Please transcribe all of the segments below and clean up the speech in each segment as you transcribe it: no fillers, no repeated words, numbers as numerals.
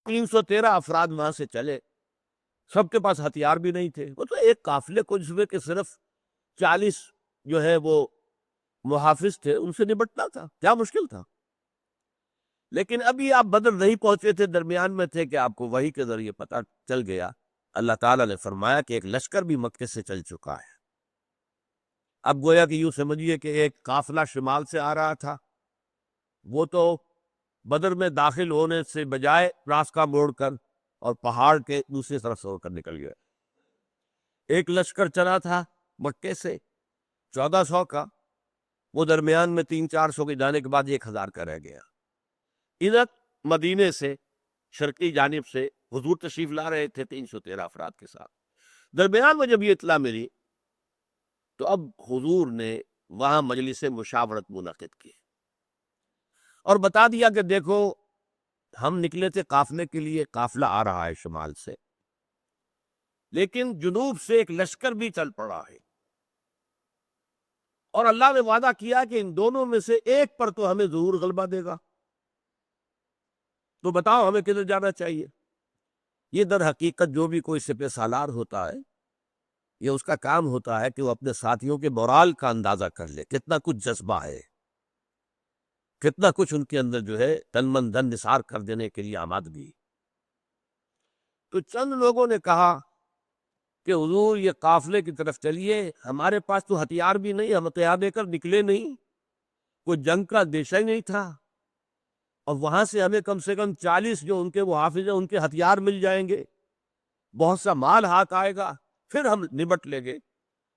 313 افراد وہاں سے چلے، سب کے پاس ہتھیار بھی نہیں تھے، وہ تو ایک قافلے کو جس میں کہ صرف 40 جو ہے وہ محافظ تھے ان سے نبٹنا تھا، کیا مشکل تھا؟ لیکن ابھی آپ بدر نہیں پہنچے تھے، درمیان میں تھے کہ آپ کو وحی کے ذریعے پتہ چل گیا، اللہ تعالیٰ نے فرمایا کہ ایک لشکر بھی مکے سے چل چکا ہے۔ اب گویا کہ یوں سمجھیے کہ ایک قافلہ شمال سے آ رہا تھا، وہ تو بدر میں داخل ہونے سے بجائے راستہ موڑ کر اور پہاڑ کے دوسری طرف سے ہو کر نکل گیا۔ ایک لشکر چلا تھا مکے سے 1400 کا، وہ درمیان میں 300-400 کے جانے کے بعد 1000 کا رہ گیا۔ ادھر مدینے سے شرقی جانب سے حضور تشریف لا رہے تھے 313 افراد کے ساتھ۔ درمیان میں جب یہ اطلاع ملی تو اب حضور نے وہاں مجلس مشاورت منعقد کی اور بتا دیا کہ دیکھو ہم نکلے تھے قافلے کے لیے، قافلہ آ رہا ہے شمال سے، لیکن جنوب سے ایک لشکر بھی چل پڑا ہے، اور اللہ نے وعدہ کیا کہ ان دونوں میں سے ایک پر تو ہمیں ضرور غلبہ دے گا، تو بتاؤ ہمیں کدھر جانا چاہیے؟ یہ در حقیقت جو بھی کوئی سپہ سالار ہوتا ہے، یہ اس کا کام ہوتا ہے کہ وہ اپنے ساتھیوں کے مورال کا اندازہ کر لے، کتنا کچھ جذبہ ہے، کتنا کچھ ان کے اندر جو ہے تن من دھن نثار کر دینے کے لیے آمادگی۔ تو چند لوگوں نے کہا کہ حضور یہ قافلے کی طرف چلیے، ہمارے پاس تو ہتھیار بھی نہیں، ہم ہتھیار دے کر نکلے نہیں، کوئی جنگ کا اندیشہ ہی نہیں تھا، اور وہاں سے ہمیں کم سے کم 40 جو ان کے محافظ ہیں ان کے ہتھیار مل جائیں گے، بہت سا مال ہاتھ آئے گا، پھر ہم نمٹ لیں گے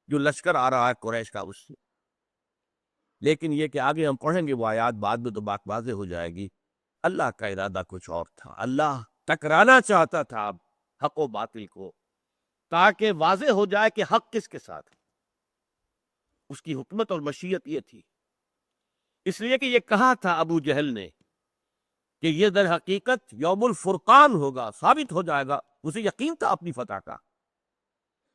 جو لشکر آ رہا ہے قریش کا اس سے۔ لیکن یہ کہ آگے ہم پڑھیں گے وہ آیات بعد میں تو بات واضح ہو جائے گی، اللہ کا ارادہ کچھ اور تھا، اللہ ٹکرانا چاہتا تھا اب حق و باطل کو، تاکہ واضح ہو جائے کہ حق کس کے ساتھ ہے۔ اس کی حکمت اور مشیت یہ تھی، اس لیے کہ یہ کہا تھا ابو جہل نے کہ یہ در حقیقت یوم الفرقان ہوگا، ثابت ہو جائے گا، اسے یقین تھا اپنی فتح کا۔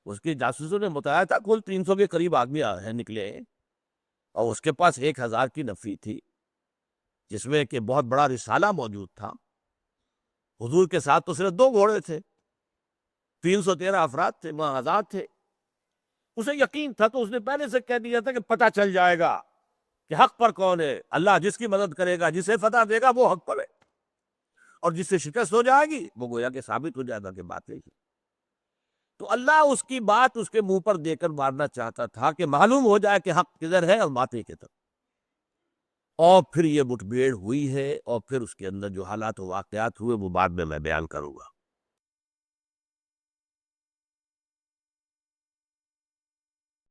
اس کے جاسوسوں نے بتایا تھا کل 300 کے قریب آدمی نکلے، اور اس کے پاس 1000 کی نفری تھی، جس میں کہ بہت بڑا رسالہ موجود تھا۔ حضور کے ساتھ تو صرف 2 گھوڑے تھے، 313 افراد تھے، وہاں آزاد تھے۔ اسے یقین تھا تو اس نے پہلے سے کہہ دیا تھا کہ پتہ چل جائے گا کہ حق پر کون ہے، اللہ جس کی مدد کرے گا، جسے فتح دے گا وہ حق پر ہے، اور جس سے شکست ہو جائے گی وہ گویا کہ ثابت ہو جائے گا کہ بات نہیں ہے۔ تو اللہ اس کی بات اس کے منہ پر دے کر مارنا چاہتا تھا کہ معلوم ہو جائے کہ حق کدھر ہے اور باطل کدھر۔ اور پھر یہ مٹبیڑ ہوئی ہے، اور پھر اس کے اندر جو حالات و واقعات ہوئے وہ بعد میں بیان کروں گا۔